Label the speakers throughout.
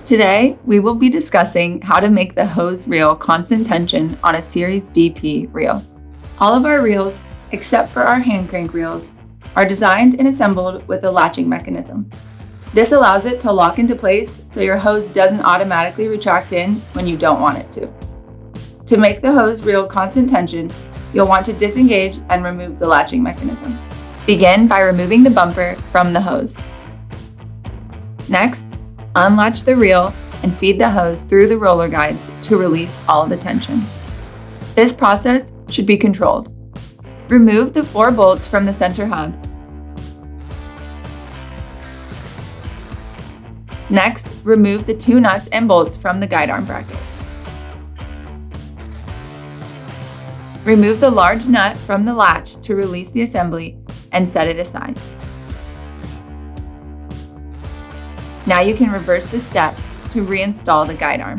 Speaker 1: Today, we will be discussing how to make the hose reel constant tension on a Series DP reel. All of our reels, except for our hand crank reels, are designed and assembled with a latching mechanism. This allows it to lock into place so your hose doesn't automatically retract in when you don't want it to. To make the hose reel constant tension, you'll want to disengage and remove the latching mechanism. Begin by removing the bumper from the hose. Next, unlatch the reel and feed the hose through the roller guides to release all of the tension. This process should be controlled. Remove the 4 bolts from the center hub. Next, remove the 2 nuts and bolts from the guide arm bracket. Remove the large nut from the latch to release the assembly and set it aside. Now you can reverse the steps to reinstall the guide arm.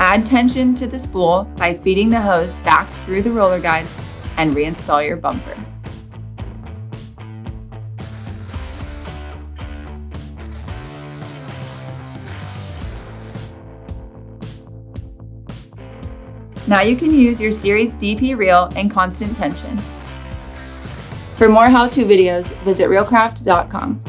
Speaker 1: Add tension to the spool by feeding the hose back through the roller guides and reinstall your bumper. Now you can use your Series DP reel in constant tension. For more how-to videos, visit Reelcraft.com.